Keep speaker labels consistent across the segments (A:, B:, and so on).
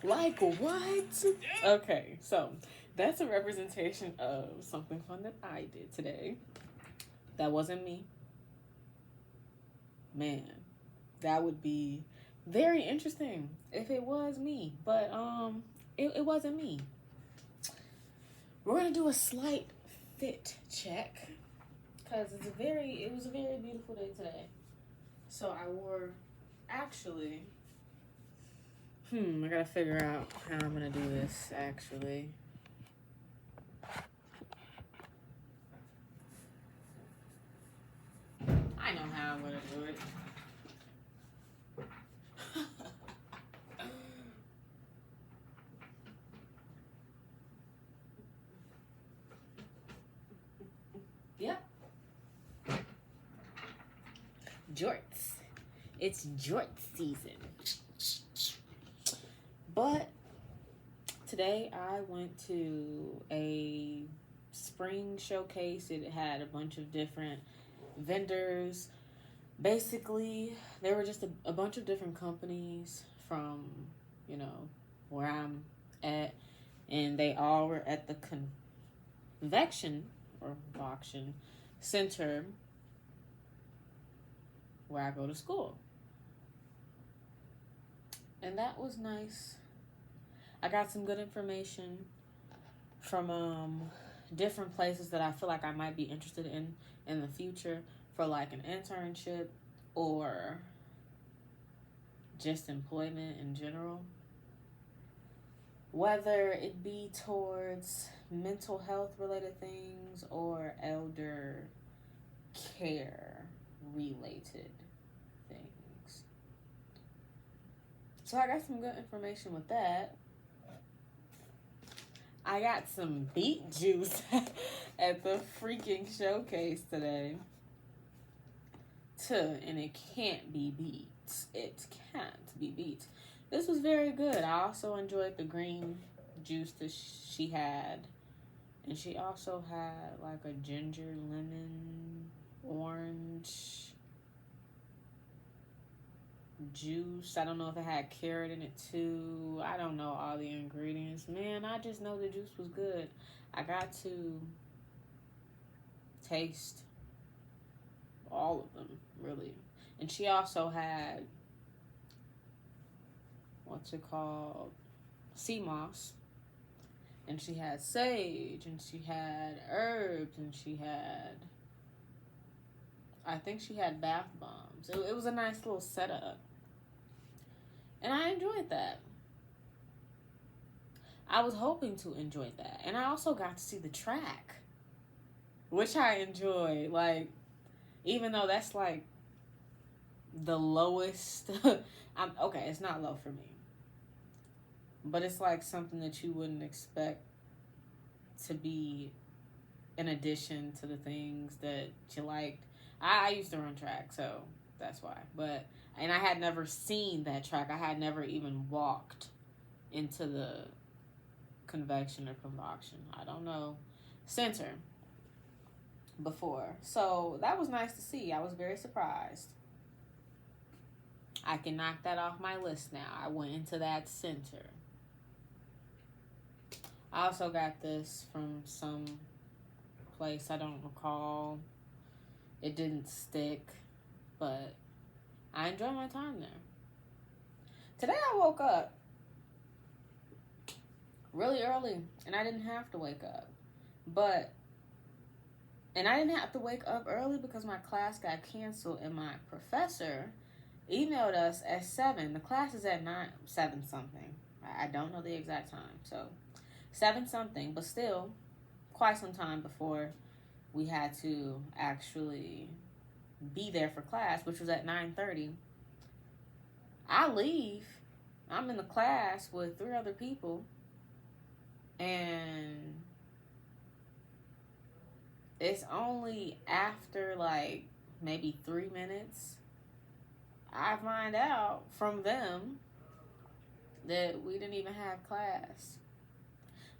A: Like what? Okay, so that's a representation of something fun that I did today. That wasn't me. Man, that would be very interesting if it was me. But it wasn't me. We're gonna do a slight fit check because it was a very beautiful day today. So I wore actually I gotta figure out how I'm gonna do this actually. I know how I'm gonna do it. Yep. Jorts. It's jort season. But today I went to a spring showcase. It had a bunch of different vendors. Basically, there were just a bunch of different companies from, you know, where I'm at, and they all were at the convection or auction center where I go to school. And that was nice. I got some good information from different places that I feel like I might be interested in the future for like an internship or just employment in general. Whether it be towards mental health related things or elder care related things. So I got some good information with that. I got some beet juice at the freaking showcase today. And it can't be beat. It can't be beat. This was very good. I also enjoyed the green juice that she had. And she also had like a ginger, lemon, orange juice. I don't know if it had carrot in it too. I don't know all the ingredients. Man, I just know the juice was good. I got to taste all of them, really. And she also had, what's it called? Sea moss. And she had sage, and she had herbs, and she had, I think she had bath bombs. It was a nice little setup. And I enjoyed that. I was hoping to enjoy that. And I also got to see the track, which I enjoy. Like, even though that's like the lowest, okay, it's not low for me. But it's like something that you wouldn't expect to be in addition to the things that you liked. I used to run track, so that's why. And I had never seen that track. I had never even walked into the convection or convocation, I don't know, center before. So that was nice to see. I was very surprised. I can knock that off my list now. I went into that center. I also got this from some place I don't recall. It didn't stick, but I enjoyed my time there. Today I woke up really early, and I didn't have to wake up. And I didn't have to wake up early because my class got canceled, and my professor emailed us at 7. The class is at 9, 7 something. I don't know the exact time. So 7 something, but still quite some time before we had to actually be there for class, which was at 9:30. I leave. I'm in the class with 3 other people, and it's only after like maybe 3 minutes I find out from them that we didn't even have class.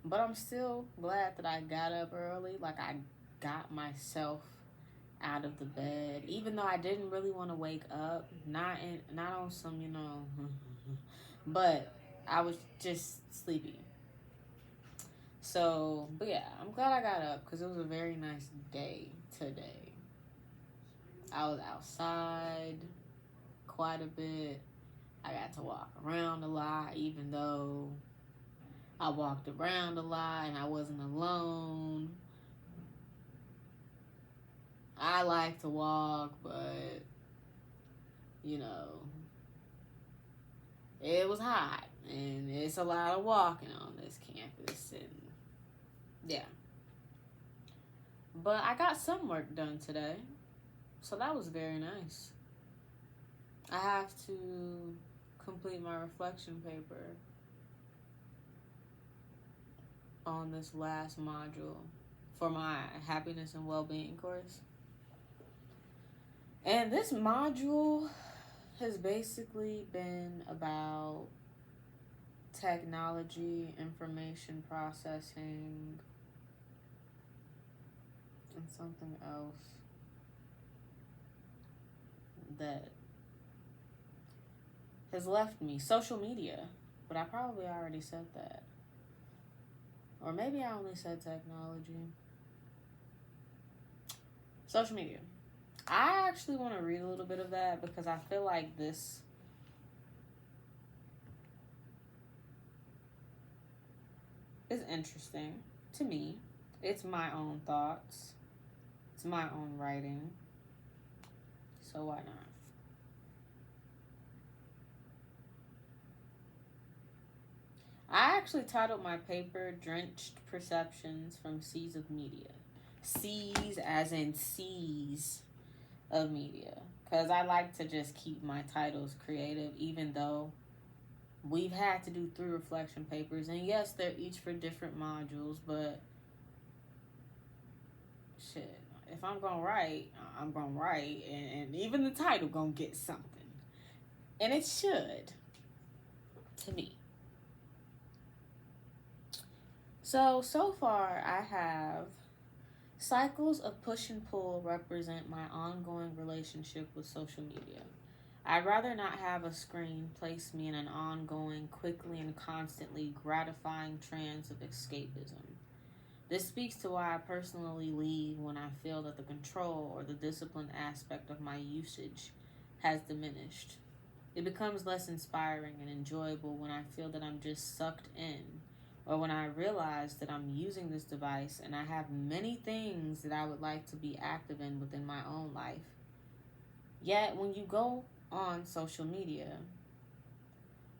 A: But I'm still glad that I got up early. Like, I got myself out of the bed, even though I didn't really want to wake up. Not on some, but I was just sleepy. So, but yeah, I'm glad I got up because it was a very nice day today. I was outside quite a bit. I got to walk around a lot, even though I walked around a lot and I wasn't alone. I like to walk, but you know, it was hot and it's a lot of walking on this campus, and yeah. But I got some work done today, so that was very nice. I have to complete my reflection paper on this last module for my happiness and well-being course. And this module has basically been about technology, information processing, and something else that has left me. Social media, but I probably already said that. Or maybe I only said technology. Social media. I actually want to read a little bit of that because I feel like this is interesting to me. It's my own thoughts. It's my own writing. So why not? I actually titled my paper Drenched Perceptions from Seas of Media. Seas as in seas of media. Because I like to just keep my titles creative, even though we've had to do 3 reflection papers. And yes, they're each for different modules, but shit, if I'm going to write, I'm going to write. And even the title going to get something. And it should, to me. So far I have cycles of push and pull represent my ongoing relationship with social media. I'd rather not have a screen place me in an ongoing, quickly and constantly gratifying trance of escapism. This speaks to why I personally leave when I feel that the control or the disciplined aspect of my usage has diminished. It becomes less inspiring and enjoyable when I feel that I'm just sucked in, or when I realize that I'm using this device and I have many things that I would like to be active in within my own life. Yet, when you go on social media,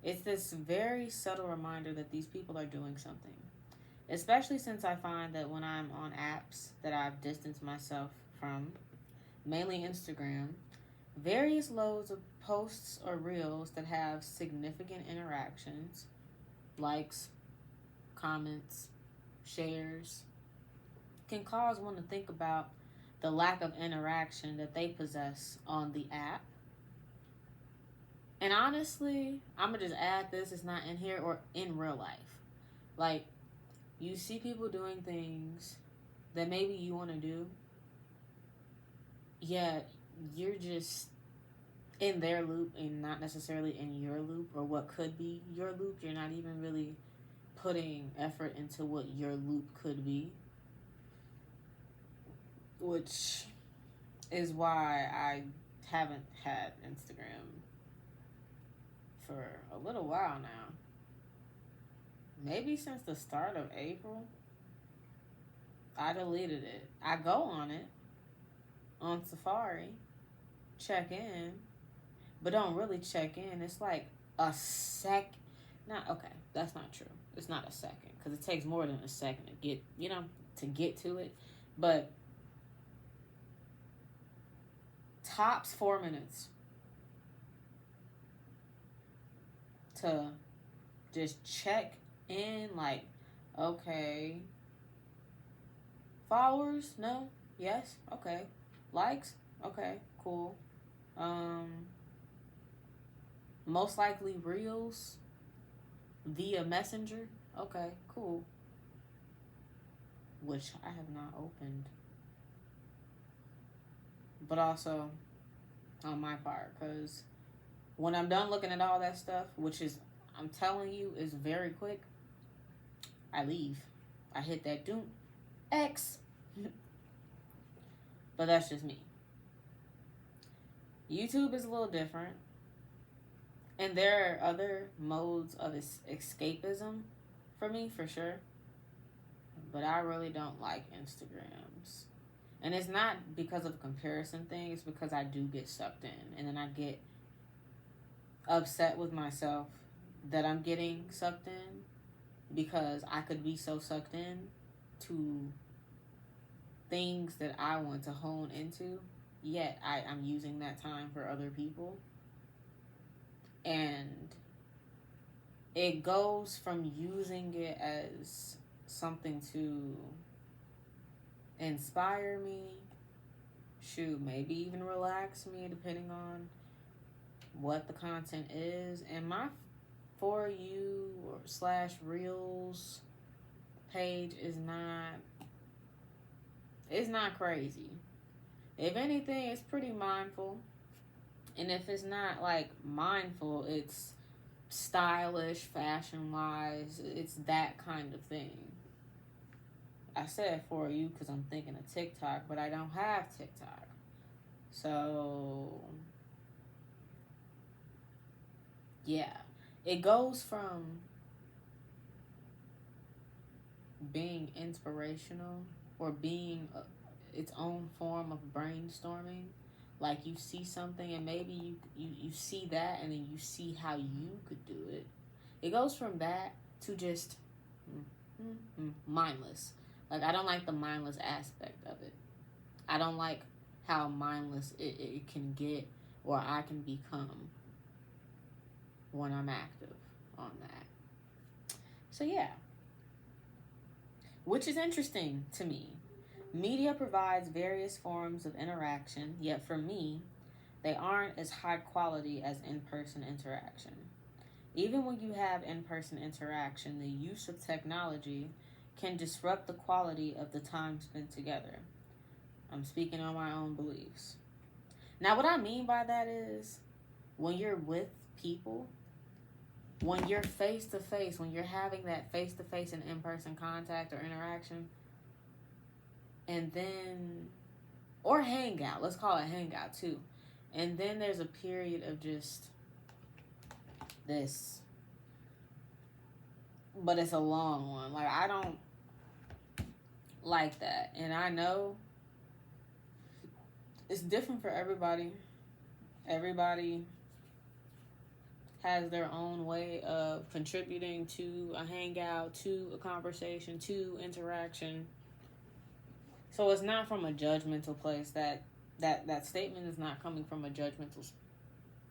A: it's this very subtle reminder that these people are doing something. Especially since I find that when I'm on apps that I've distanced myself from, mainly Instagram, various loads of posts or reels that have significant interactions, likes, comments, shares, can cause one to think about the lack of interaction that they possess on the app. And honestly, I'm going to just add this, it's not in here or in real life. Like, you see people doing things that maybe you want to do, yet you're just in their loop and not necessarily in your loop or what could be your loop. You're not even really putting effort into what your loop could be, which is why I haven't had Instagram for a little while now. Maybe since the start of April. I deleted it. I go on it on Safari, check in, but don't really check in. It's like a sec. Not okay. That's not true. It's not a second because it takes more than a second to get, to get to it. But tops 4 minutes to just check in. Like, okay, followers? No. Yes. Okay. Likes? Okay. Cool. Most likely reels via Messenger. Okay, cool. Which I have not opened. But also on my part, because when I'm done looking at all that stuff, which is, I'm telling you, is very quick. I leave. I hit that doom X. But that's just me. YouTube is a little different. And there are other modes of escapism for me, for sure. But I really don't like Instagrams. And it's not because of a comparison thing. It's because I do get sucked in. And then I get upset with myself that I'm getting sucked in. Because I could be so sucked in to things that I want to hone into. Yet I'm using that time for other people. And it goes from using it as something to inspire me, maybe even relax me, depending on what the content is. And my For You or /Reels page is not crazy. If anything, it's pretty mindful. And if it's not like mindful, it's stylish, fashion wise. It's that kind of thing. I said For You because I'm thinking of TikTok, but I don't have TikTok. So, yeah. It goes from being inspirational or being its own form of brainstorming. Like you see something and maybe you see that and then you see how you could do it. It goes from that to just mindless. Like I don't like the mindless aspect of it. I don't like how mindless it can get or I can become when I'm active on that. So yeah. Which is interesting to me. Media provides various forms of interaction, yet for me, they aren't as high quality as in-person interaction. Even when you have in-person interaction, the use of technology can disrupt the quality of the time spent together. I'm speaking on my own beliefs. Now, what I mean by that is when you're with people, when you're face-to-face, when you're having that face-to-face and in-person contact or interaction, and then, or hangout, let's call it hangout too. And then there's a period of just this, but it's a long one. Like, I don't like that. And I know it's different for everybody. Everybody has their own way of contributing to a hangout, to a conversation, to interaction. So it's not from a judgmental place. That statement is not coming from a judgmental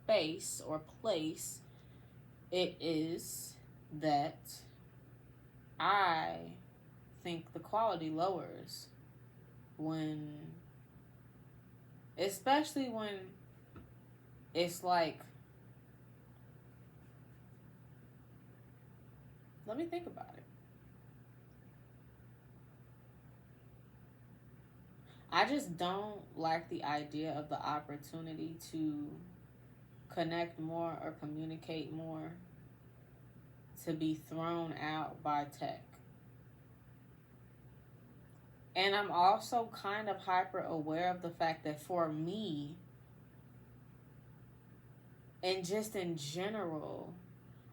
A: space or place. It is that I think the quality lowers when, especially when it's like, let me think about it. I just don't like the idea of the opportunity to connect more or communicate more to be thrown out by tech. And I'm also kind of hyper aware of the fact that for me, and just in general,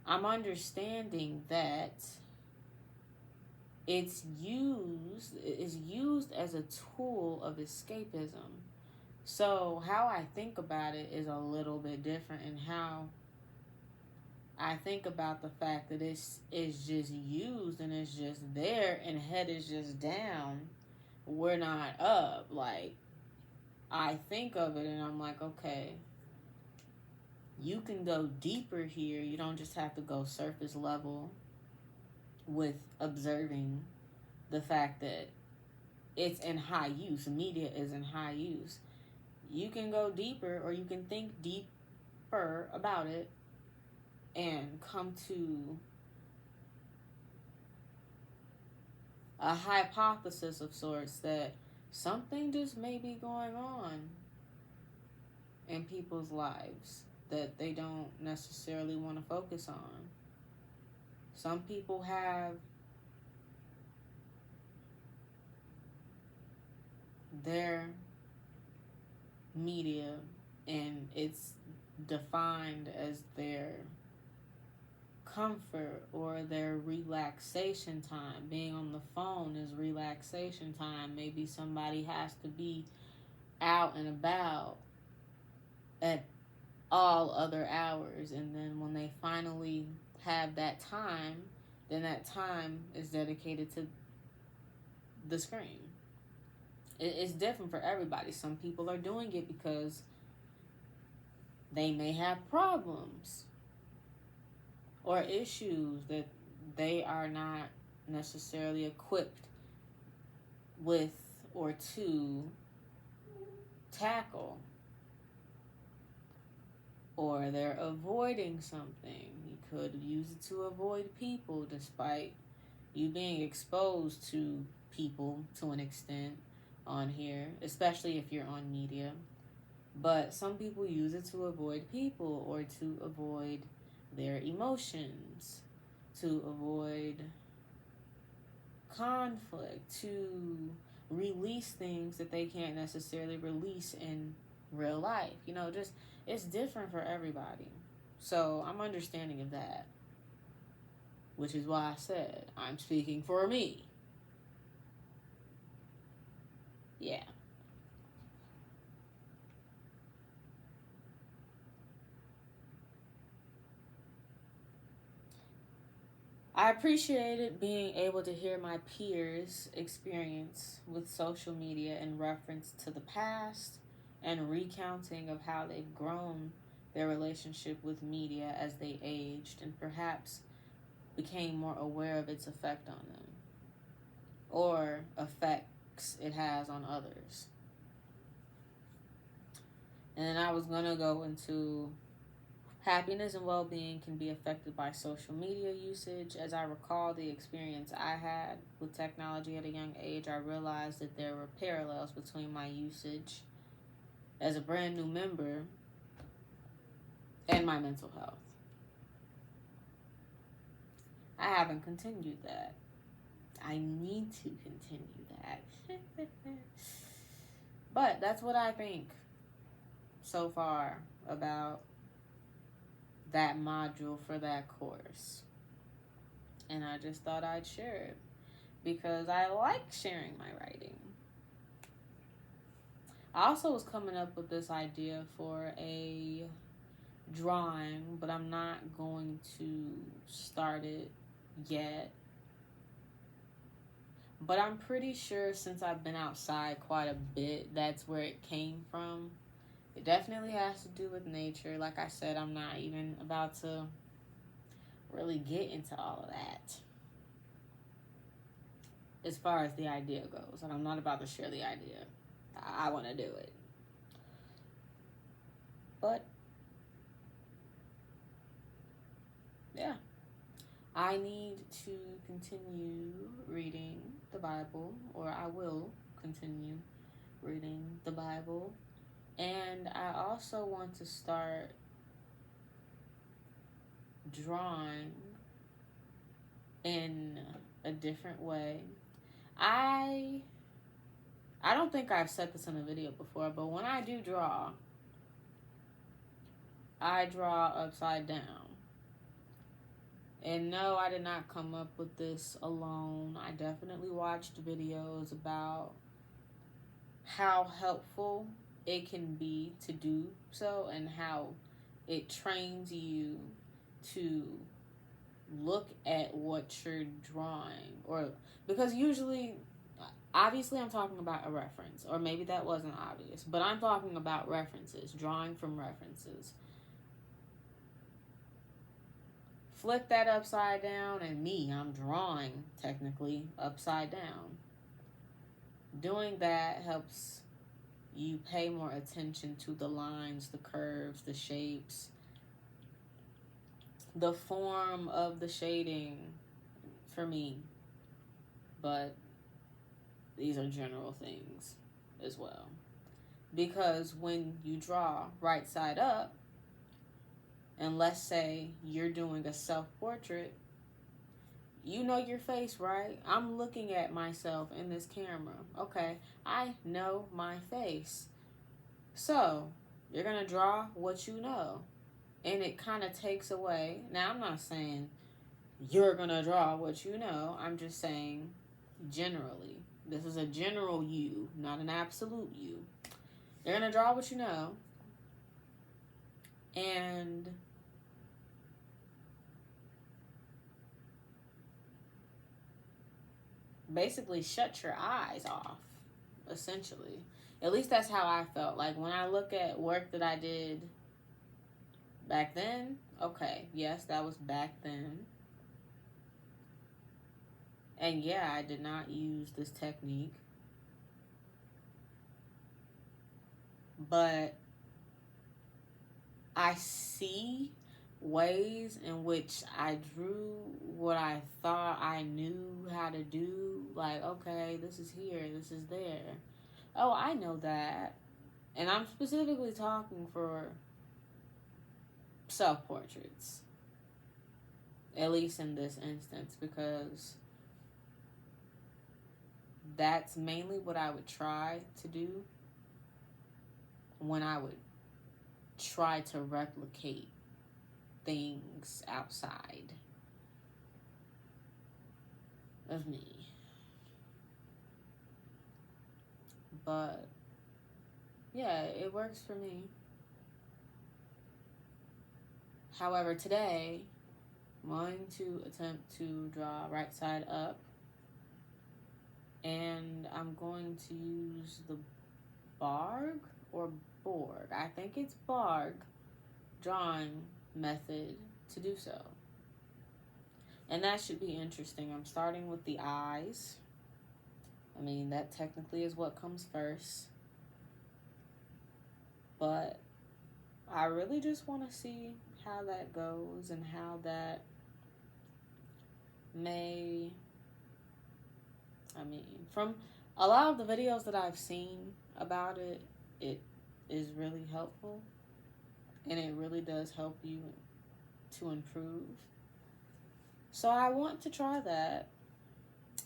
A: I'm understanding that it's used as a tool of escapism. So how I think about it is a little bit different, and how I think about the fact that it's just used and it's just there and head is just down. We're not up. Like, I think of it and I'm like, okay, you can go deeper here. You don't just have to go surface level with observing the fact that it's in high use. Media is in high use. You can go deeper, or you can think deeper about it and come to a hypothesis of sorts that something just may be going on in people's lives that they don't necessarily want to focus on. Some people have their media and it's defined as their comfort or their relaxation time. Being on the phone is relaxation time. Maybe somebody has to be out and about at all other hours, and then when they finally have that time, then that time is dedicated to the screen. It's different for everybody. Some people are doing it because they may have problems or issues that they are not necessarily equipped with or to tackle. Or they're avoiding something. You could use it to avoid people despite you being exposed to people to an extent on here, especially if you're on media. But some people use it to avoid people or to avoid their emotions, to avoid conflict, to release things that they can't necessarily release in real life. Just it's different for everybody. So I'm understanding of that, which is why I said I'm speaking for me. Yeah. I appreciated being able to hear my peers' experience with social media in reference to the past and recounting of how they've grown their relationship with media as they aged and perhaps became more aware of its effect on them or effects it has on others. And then I was going to go into happiness and well-being can be affected by social media usage. As I recall the experience I had with technology at a young age, I realized that there were parallels between my usage as a brand new member and my mental health. I haven't continued that. I need to continue that. But that's what I think so far about that module for that course. And I just thought I'd share it because I like sharing my writing. I also was coming up with this idea for a drawing, but I'm not going to start it yet. But I'm pretty sure since I've been outside quite a bit, that's where it came from. It definitely has to do with nature. Like I said, I'm not even about to really get into all of that as far as the idea goes. And I'm not about to share the idea. I want to do it. But, yeah. I need to continue reading the Bible, or I will continue reading the Bible. And I also want to start drawing in a different way. I don't think I've said this in a video before, but when I do draw, I draw upside down. And no, I did not come up with this alone. I definitely watched videos about how helpful it can be to do so and how it trains you to look at what you're drawing. Or because usually, obviously I'm talking about a reference, or maybe that wasn't obvious, but I'm talking about references, drawing from references. Flip that upside down, and I'm drawing technically upside down. Doing that helps you pay more attention to the lines, the curves, the shapes, the form of the shading for me. But these are general things as well. Because when you draw right side up, and let's say you're doing a self-portrait, You know your face, right? I'm looking at myself in this camera. Okay, I know my face. So, you're going to draw what you know. And it kind of takes away. Now, I'm not saying you're going to draw what you know. I'm just saying generally. This is a general you, not an absolute you. You're going to draw what you know. And basically shut your eyes off, essentially. At least that's how I felt. Like when I look at work that I did back then, okay, yes, that was back then. And yeah, I did not use this technique. But I see ways in which I drew what I thought I knew how to do. Like, okay, this is here, this is there. Oh, I know that. And I'm specifically talking for self-portraits. At least in this instance, because that's mainly what I would try to do when I would try to replicate things outside of me. But yeah, it works for me. However, today I'm going to attempt to draw right side up, and I'm going to use the Barg or Borg, I think it's Barg drawing method to do so. And that should be interesting. I'm starting with the eyes. I mean, that technically is what comes first. But I really just want to see how that goes and how that may, I mean, from a lot of the videos that I've seen about it, it is really helpful. And it really does help you to improve. So I want to try that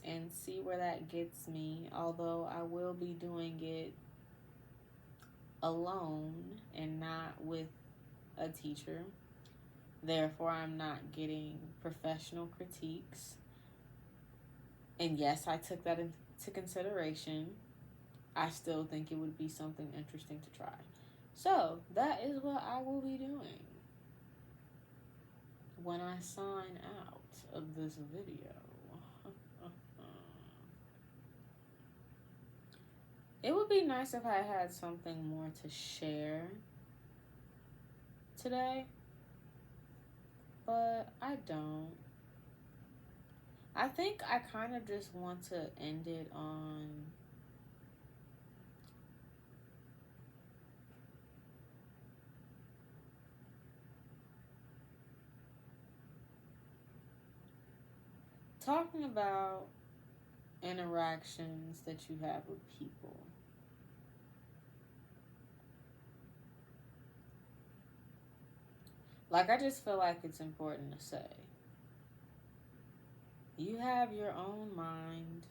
A: and see where that gets me. Although I will be doing it alone and not with a teacher. Therefore, I'm not getting professional critiques. And yes, I took that into consideration. I still think it would be something interesting to try. So, that is what I will be doing when I sign out of this video. It would be nice if I had something more to share today, but I don't. I think I kind of just want to end it on talking about interactions that you have with people. Like, I just feel like it's important to say. You have your own mind,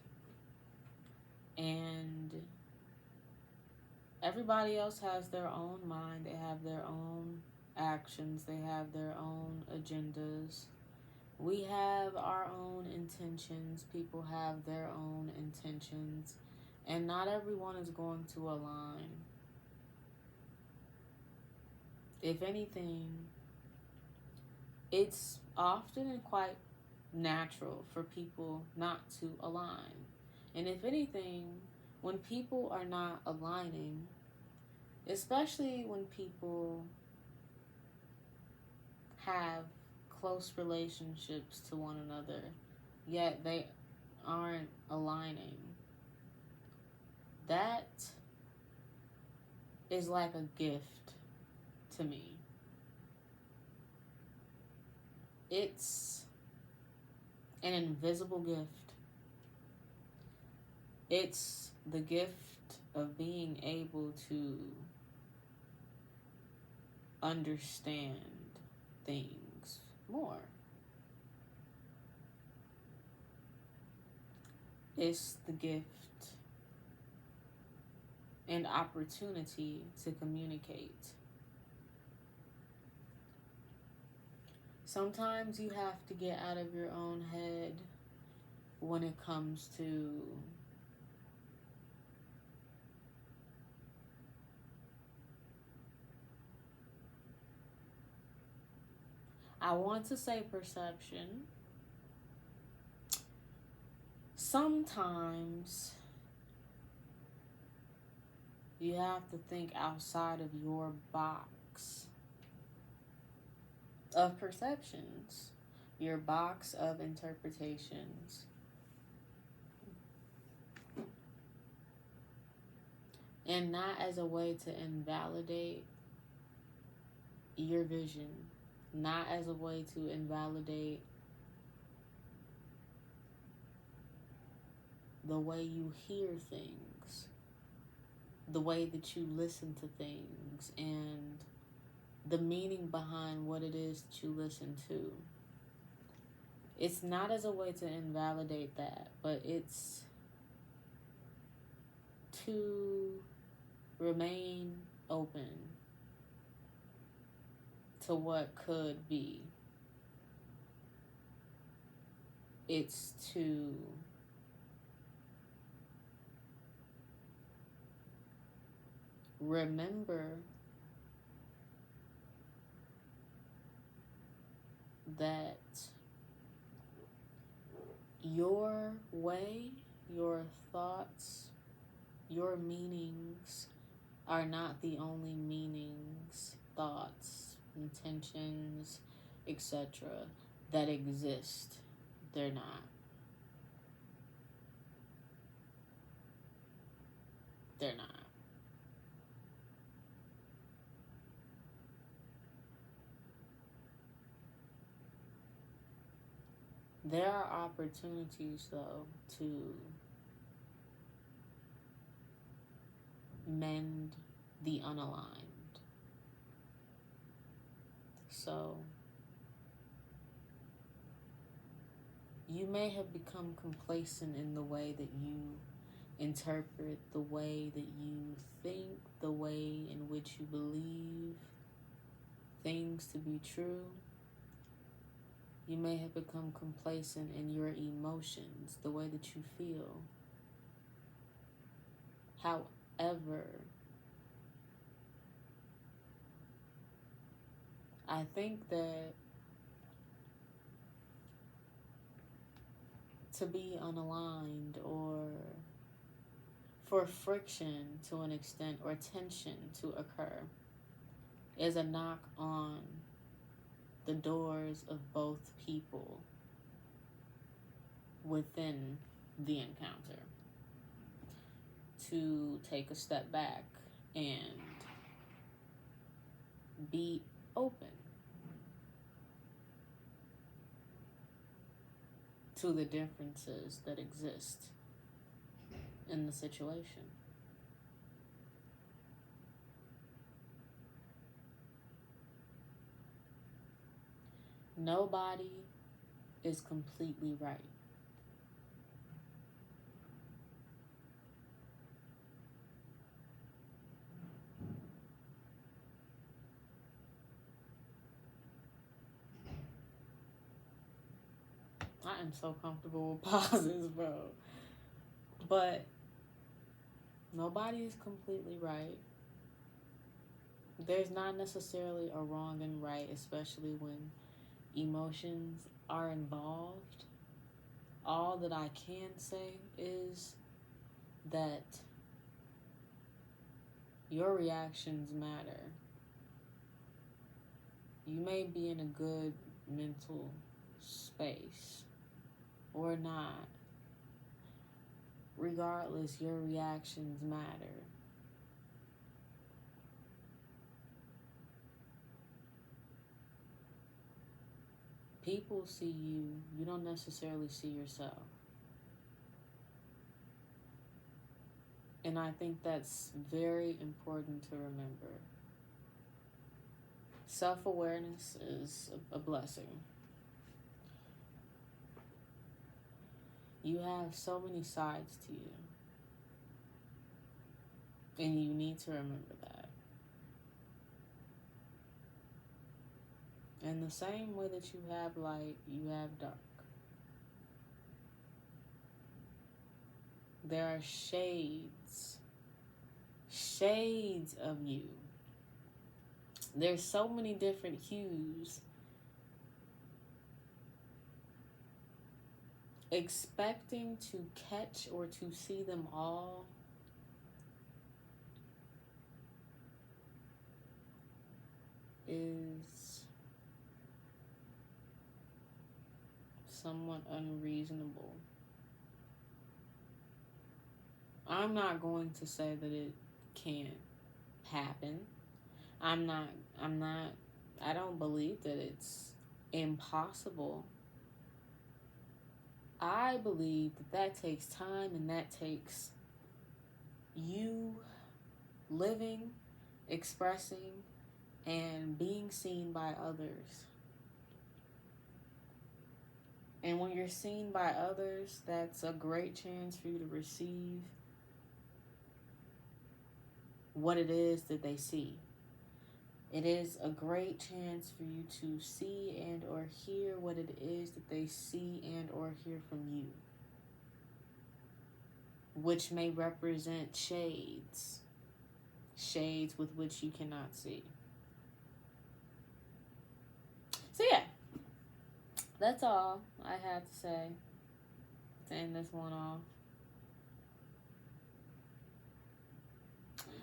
A: and everybody else has their own mind. They have their own actions. They have their own agendas. We have our own intentions. People have their own intentions. And not everyone is going to align. If anything, it's often and quite natural for people not to align. And if anything, when people are not aligning, especially when people have close relationships to one another, yet they aren't aligning, that is like a gift to me. It's an invisible gift. It's the gift of being able to understand things more. It's the gift and opportunity to communicate. Sometimes you have to get out of your own head when it comes to I want to say perception. Sometimes you have to think outside of your box of perceptions, your box of interpretations. And not as a way to invalidate your vision, not as a way to invalidate the way you hear things, the way that you listen to things, and the meaning behind what it is that you listen to. It's not as a way to invalidate that, but it's to remain open to what could be. It's to remember that your way, your thoughts, your meanings are not the only meanings, thoughts, intentions, etc. that exist. They're not. They're not. There are opportunities, though, to mend the unaligned. So, you may have become complacent in the way that you interpret, the way that you think, the way in which you believe things to be true. You may have become complacent in your emotions, the way that you feel. However, I think that to be unaligned, or for friction to an extent, or tension to occur, is a knock on the doors of both people within the encounter to take a step back and be open to the differences that exist in the situation. Nobody is completely right. I am so comfortable with pauses, bro. But nobody is completely right. There's not necessarily a wrong and right, especially when emotions are involved. All that I can say is that your reactions matter. You may be in a good mental space or not. Regardless, your reactions matter. People see you, you don't necessarily see yourself. And I think that's very important to remember. Self-awareness is a blessing. You have so many sides to you. And you need to remember that. In the same way that you have light, you have dark. There are shades of you. There's so many different hues. Expecting to catch or to see them all is somewhat unreasonable. I'm not going to say that it can't happen. I don't believe that it's impossible. I believe that takes time, and that takes you living, expressing, and being seen by others. And when you're seen by others, that's a great chance for you to receive what it is that they see. It is a great chance for you to see and or hear what it is that they see and or hear from you, which may represent shades with which you cannot see. So yeah, that's all I have to say to end this one off.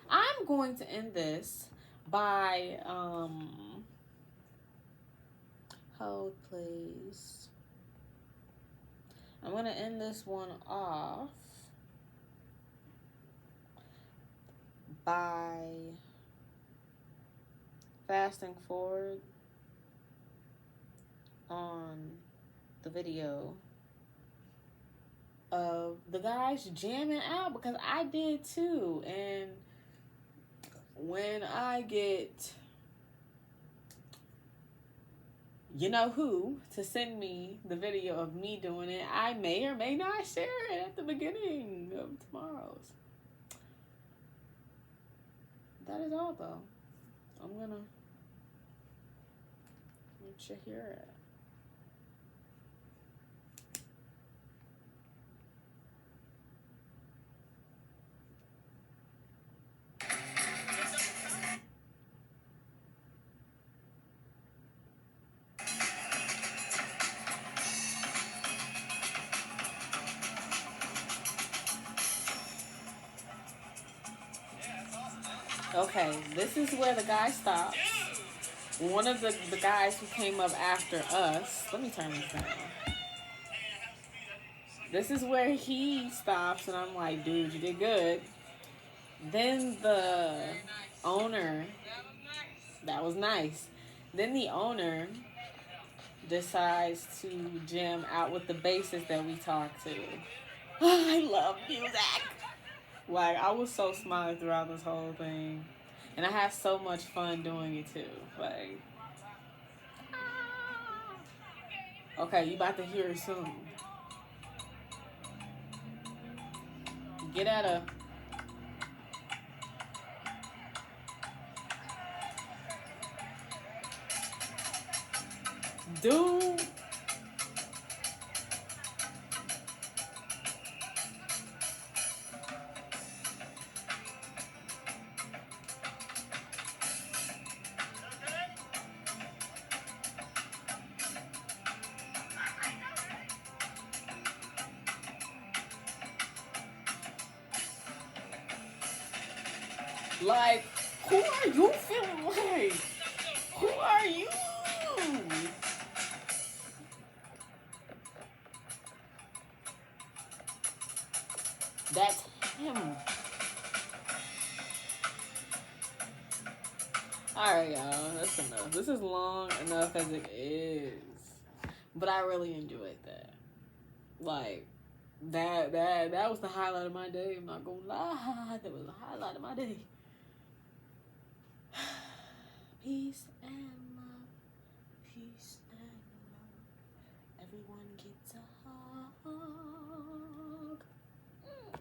A: I'm going to end this by hold please. I'm going to end this one off by fasting forward on the video of the guys jamming out, because I did too. And when I get you know who to send me the video of me doing it, I may or may not share it at the beginning of tomorrow's. That is all, though. I'm gonna let you hear it. Okay, this is where the guy stopped. One of the guys who came up after us, let me turn this down. This is where he stops, and I'm like, dude, you did good. Then the owner, that was nice. Then the owner decides to jam out with the bassist that we talked to. I love music. Like, I was so smiling throughout this whole thing. And I had so much fun doing it, too. Like, okay, you about to hear it soon. Get at her. Dude. Like, who are you feeling like? Who are you? That's him. Alright, y'all. That's enough. This is long enough as it is. But I really enjoyed that. Like, that was the highlight of my day. I'm not gonna lie. That was the highlight of my day. Peace and love. Peace and love. everyone gets a heart.